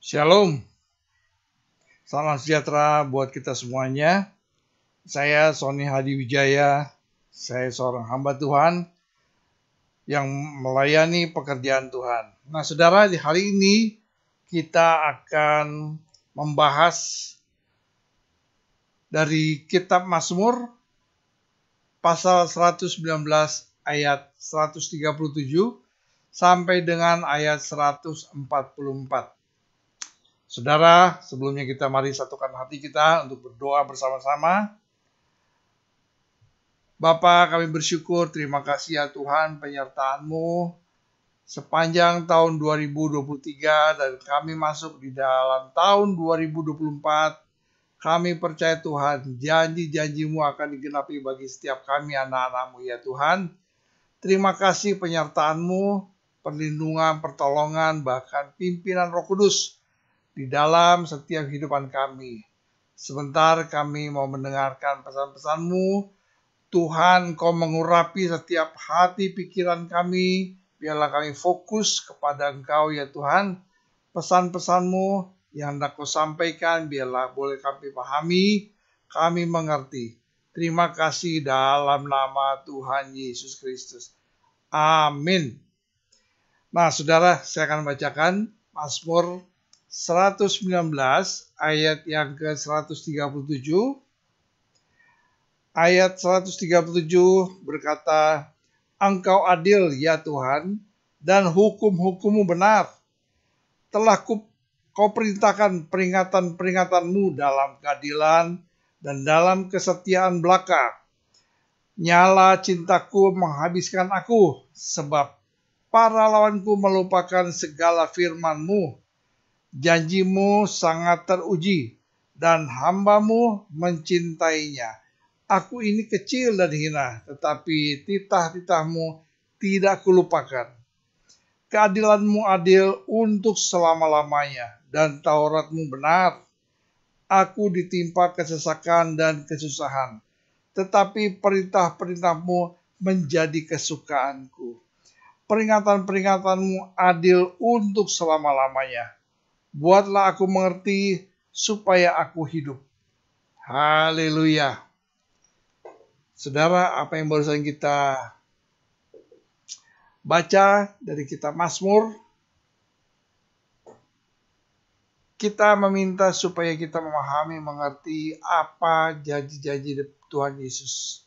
Shalom, salam sejahtera buat kita semuanya. Saya Sony Hadi Wijaya, saya seorang hamba Tuhan yang melayani pekerjaan Tuhan. Nah saudara, di hari ini kita akan membahas dari kitab Mazmur pasal 119 ayat 137 sampai dengan ayat 144. Saudara, sebelumnya kita mari satukan hati kita untuk berdoa bersama-sama. Bapa, kami bersyukur, terima kasih ya Tuhan penyertaan-Mu sepanjang tahun 2023 dan kami masuk di dalam tahun 2024. Kami percaya Tuhan, janji-janji-Mu akan digenapi bagi setiap kami anak-anak-Mu ya Tuhan. Terima kasih penyertaan-Mu, perlindungan, pertolongan, bahkan pimpinan Roh Kudus di dalam setiap kehidupan kami. Sebentar kami mau mendengarkan pesan-pesan-Mu. Tuhan, Kau mengurapi setiap hati pikiran kami. Biarlah kami fokus kepada Engkau ya Tuhan. Pesan-pesan-Mu yang hendak Kau sampaikan, biarlah boleh kami pahami, kami mengerti. Terima kasih dalam nama Tuhan Yesus Kristus. Amin. Nah saudara, saya akan bacakan Mazmur 119 ayat yang ke-137. Ayat 137 berkata, Engkau adil ya Tuhan, dan hukum-hukum-Mu benar. Telah Kau perintahkan peringatan-peringatan-Mu dalam keadilan dan dalam kesetiaan belaka. Nyala cintaku menghabiskan aku, sebab para lawanku melupakan segala firman-Mu. Janji-Mu sangat teruji, dan hamba-Mu mencintainya. Aku ini kecil dan hina, tetapi titah-titah-Mu tidak kulupakan. Keadilan-Mu adil untuk selama-lamanya, dan Taurat-Mu benar. Aku ditimpa kesesakan dan kesusahan, tetapi perintah-perintah-Mu menjadi kesukaanku. Peringatan-peringatan-Mu adil untuk selama-lamanya. Buatlah aku mengerti supaya aku hidup. Haleluya. Saudara, apa yang barusan kita baca dari kitab Mazmur, kita meminta supaya kita memahami, mengerti apa janji-janji Tuhan Yesus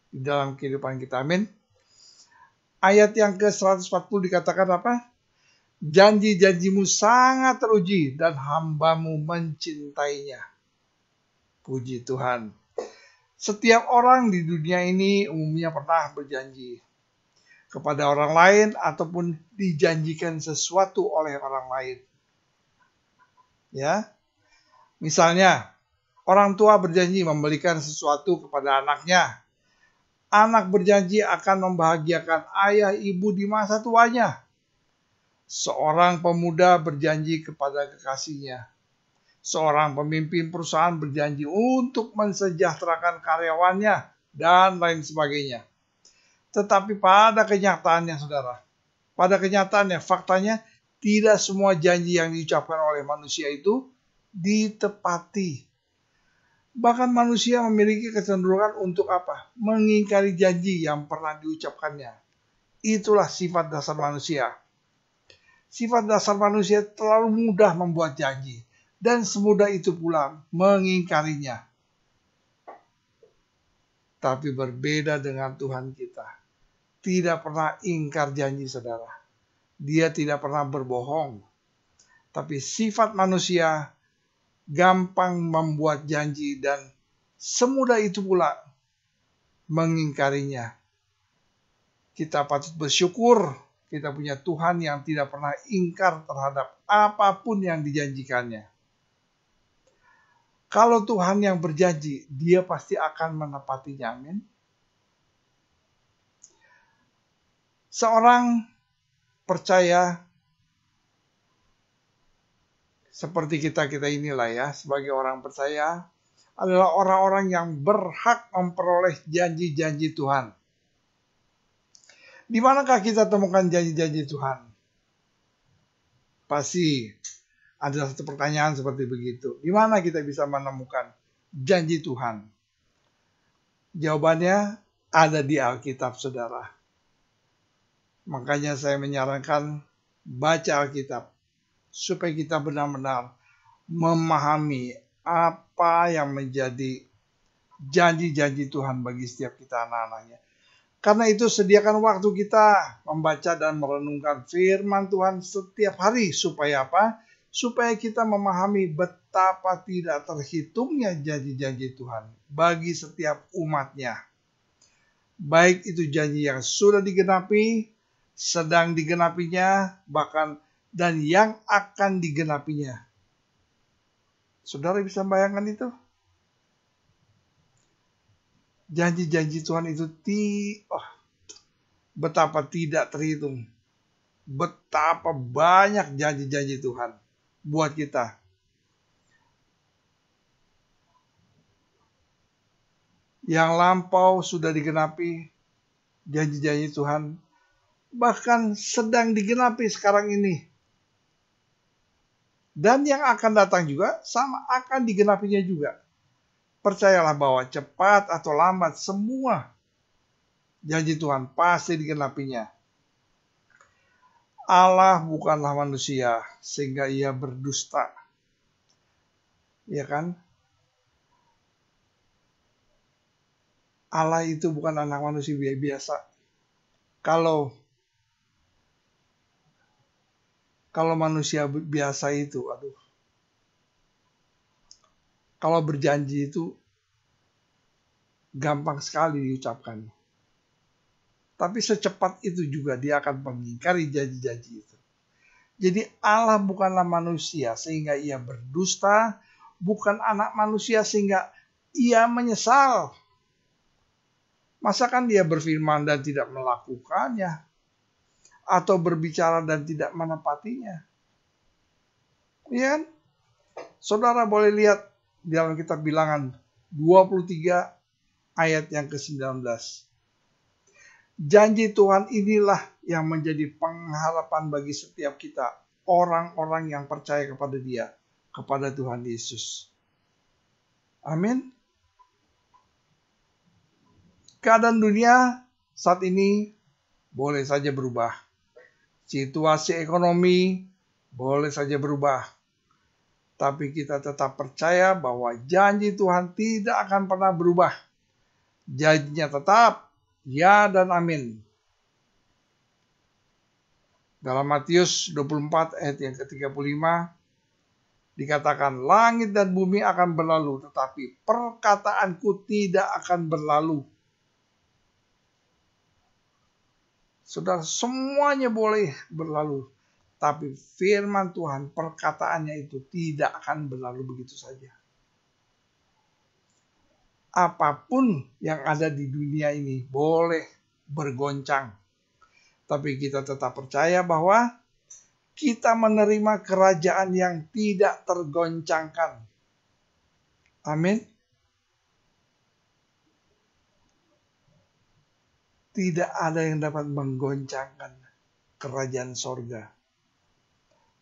di dalam kehidupan kita. Amin. Ayat yang ke-140 dikatakan apa? Janji-janji-Mu sangat teruji dan hamba-Mu mencintainya. Puji Tuhan. Setiap orang di dunia ini umumnya pernah berjanji kepada orang lain ataupun dijanjikan sesuatu oleh orang lain. Ya. Misalnya, orang tua berjanji memberikan sesuatu kepada anaknya. Anak berjanji akan membahagiakan ayah ibu di masa tuanya. Seorang pemuda berjanji kepada kekasihnya. Seorang pemimpin perusahaan berjanji untuk mensejahterakan karyawannya dan lain sebagainya. Tetapi pada kenyataannya, saudara, faktanya tidak semua janji yang diucapkan oleh manusia itu ditepati. Bahkan manusia memiliki kecenderungan untuk apa? Mengingkari janji yang pernah diucapkannya. Itulah sifat dasar manusia. Sifat dasar manusia terlalu mudah membuat janji, dan semudah itu pula mengingkarinya. Tapi berbeda dengan Tuhan kita. Tidak pernah ingkar janji, saudara. Dia tidak pernah berbohong. Tapi sifat manusia gampang membuat janji dan semudah itu pula mengingkarinya. Kita patut bersyukur kita punya Tuhan yang tidak pernah ingkar terhadap apapun yang dijanjikannya. Kalau Tuhan yang berjanji, Dia pasti akan menepatinya. Amin. Seorang percaya seperti kita inilah ya, sebagai orang percaya adalah orang-orang yang berhak memperoleh janji-janji Tuhan. Di manakah kita temukan janji-janji Tuhan? Pasti Ada satu pertanyaan seperti begitu. Di mana kita bisa menemukan janji Tuhan? Jawabannya ada di Alkitab, saudara. Makanya saya menyarankan baca Alkitab supaya kita benar-benar memahami apa yang menjadi janji-janji Tuhan bagi setiap kita anak-anaknya. Karena itu sediakan waktu kita membaca dan merenungkan firman Tuhan setiap hari. Supaya apa? Supaya kita memahami betapa tidak terhitungnya janji-janji Tuhan bagi setiap umatnya. Baik itu janji yang sudah digenapi, sedang digenapinya, bahkan dan yang akan digenapinya. Saudara bisa bayangkan itu? Janji-janji Tuhan itu betapa tidak terhitung. Betapa banyak janji-janji Tuhan buat kita. Yang lampau sudah digenapi janji-janji Tuhan. Bahkan sedang digenapi sekarang ini. Dan yang akan datang juga sama akan digenapinya juga. Percayalah bahwa cepat atau lambat semua janji Tuhan pasti digenapinya. Allah bukanlah manusia sehingga ia berdusta. Ya kan? Allah itu bukan anak manusia biasa. Kalau manusia biasa itu, kalau berjanji itu gampang sekali diucapkan. Tapi secepat itu juga dia akan mengingkari janji-janji itu. Jadi Allah bukanlah manusia sehingga ia berdusta, bukan anak manusia sehingga ia menyesal. Masakan dia berfirman dan tidak melakukannya, atau berbicara dan tidak menepatinya? Ya, saudara boleh lihat di dalam kitab Bilangan 23 ayat yang ke-19. Janji Tuhan inilah yang menjadi pengharapan bagi setiap kita, orang-orang yang percaya kepada Dia, kepada Tuhan Yesus. Amin. Keadaan dunia saat ini boleh saja berubah. Situasi ekonomi boleh saja berubah. Tapi kita tetap percaya bahwa janji Tuhan tidak akan pernah berubah. Janjinya tetap ya dan amin. Dalam Matius 24 ayat yang ke-35 dikatakan, langit dan bumi akan berlalu, tetapi perkataanku tidak akan berlalu. Saudara, semuanya boleh berlalu. Tapi firman Tuhan, perkataannya itu tidak akan berlalu begitu saja. Apapun yang ada di dunia ini boleh bergoncang. Tapi kita tetap percaya bahwa kita menerima kerajaan yang tidak tergoncangkan. Amin. Tidak ada yang dapat menggoncangkan kerajaan sorga.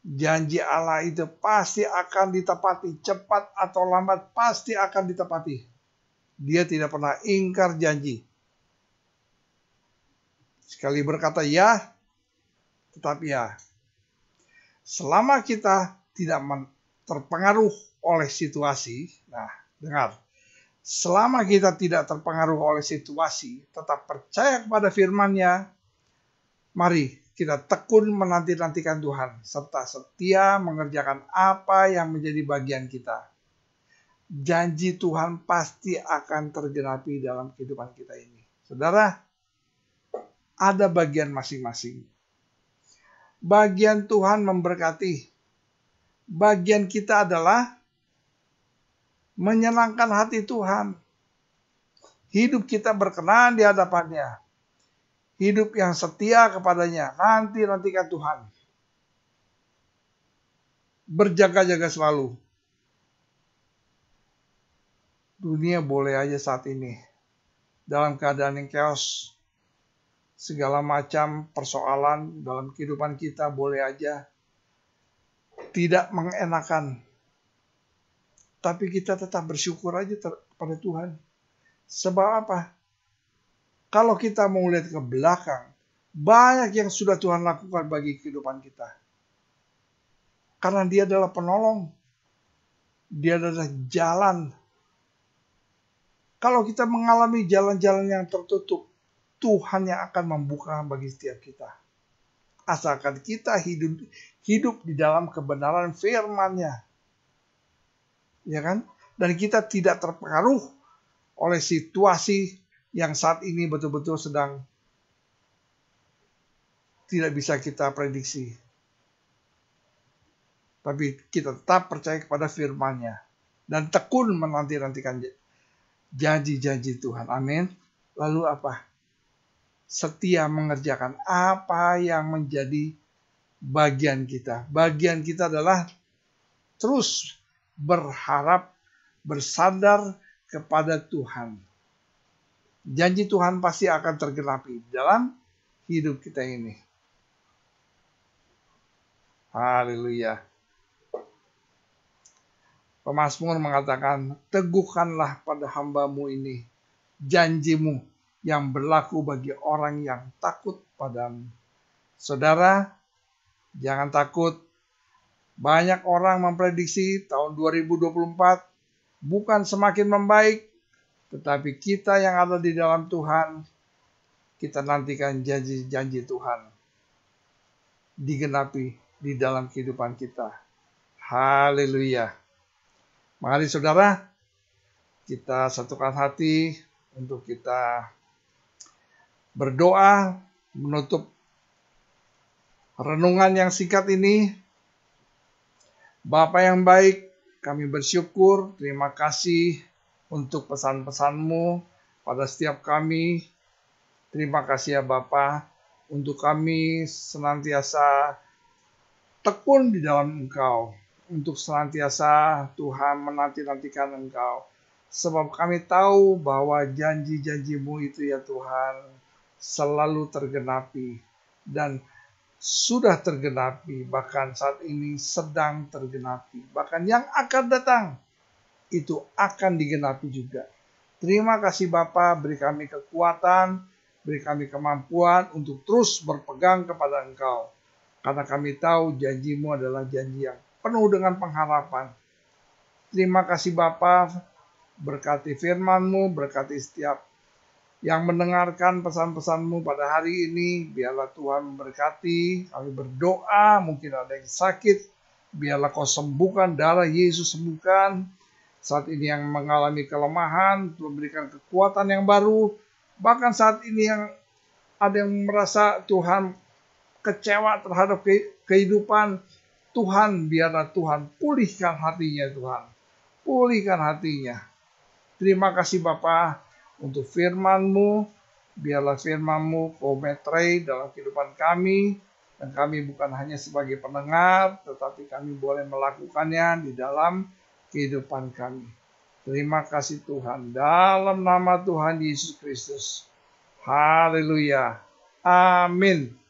Janji Allah itu pasti akan ditepati, cepat atau lambat pasti akan ditepati. Dia tidak pernah ingkar janji. Sekali berkata ya, tetap ya. Selama kita tidak terpengaruh oleh situasi, dengar. Selama kita tidak terpengaruh oleh situasi, tetap percaya kepada firman-Nya, mari kita tekun menanti-nantikan Tuhan, serta setia mengerjakan apa yang menjadi bagian kita. Janji Tuhan pasti akan tergenapi dalam kehidupan kita ini. Saudara, ada bagian masing-masing. Bagian Tuhan memberkati. Bagian kita adalah menyenangkan hati Tuhan. Hidup kita berkenan di hadapan-Nya. Hidup yang setia kepadanya. Nantikan Tuhan. Berjaga-jaga selalu. Dunia boleh aja saat ini dalam keadaan yang chaos. Segala macam persoalan dalam kehidupan kita boleh aja tidak mengenakan. Tapi kita tetap bersyukur aja pada Tuhan. Sebab apa? Kalau kita mau lihat ke belakang, banyak yang sudah Tuhan lakukan bagi kehidupan kita. Karena Dia adalah penolong. Dia adalah jalan. Kalau kita mengalami jalan-jalan yang tertutup, Tuhan yang akan membuka bagi setiap kita. Asalkan kita hidup di dalam kebenaran firman-Nya. Ya kan? Dan kita tidak terpengaruh oleh situasi yang saat ini betul-betul sedang tidak bisa kita prediksi. Tapi kita tetap percaya kepada firman-Nya. Dan tekun menanti-nantikan janji-janji Tuhan. Amin. Lalu apa? Setia mengerjakan apa yang menjadi bagian kita. Bagian kita adalah terus berharap, bersandar kepada Tuhan. Janji Tuhan pasti akan tergenapi dalam hidup kita ini. Haleluya. Pemazmur mengatakan, teguhkanlah pada hamba-Mu ini janji-Mu yang berlaku bagi orang yang takut padamu. Saudara, jangan takut. Banyak orang memprediksi tahun 2024 bukan semakin membaik, tetapi kita yang ada di dalam Tuhan, kita nantikan janji-janji Tuhan digenapi di dalam kehidupan kita. Haleluya. Mari saudara, kita satukan hati untuk kita berdoa menutup renungan yang singkat ini. Bapa yang baik, kami bersyukur, terima kasih untuk pesan-pesan-Mu pada setiap kami. Terima kasih ya Bapa, untuk kami senantiasa tekun di dalam Engkau. Untuk senantiasa Tuhan menanti-nantikan Engkau. Sebab kami tahu bahwa janji-janji-Mu itu ya Tuhan selalu tergenapi. Dan sudah tergenapi, bahkan saat ini sedang tergenapi. Bahkan yang akan datang itu akan digenapi juga. Terima kasih Bapa, beri kami kekuatan, beri kami kemampuan untuk terus berpegang kepada Engkau. Karena kami tahu janji-Mu adalah janji yang penuh dengan pengharapan. Terima kasih Bapa, berkati firman-Mu, berkati setiap yang mendengarkan pesan-pesan-Mu pada hari ini. Biarlah Tuhan memberkati. Kami berdoa, mungkin ada yang sakit, biarlah Kau sembuhkan, darah Yesus sembuhkan. Saat ini yang mengalami kelemahan, Tuhan berikan kekuatan yang baru. Bahkan saat ini yang ada yang merasa Tuhan kecewa terhadap kehidupan, Tuhan biarlah Tuhan pulihkan hatinya Tuhan. Pulihkan hatinya. Terima kasih Bapa untuk firman-Mu. Biarlah firman-Mu Kau meterai dalam kehidupan kami. Dan kami bukan hanya sebagai pendengar, tetapi kami boleh melakukannya di dalam kehidupan kami. Terima kasih Tuhan. Dalam nama Tuhan Yesus Kristus. Haleluya. Amin.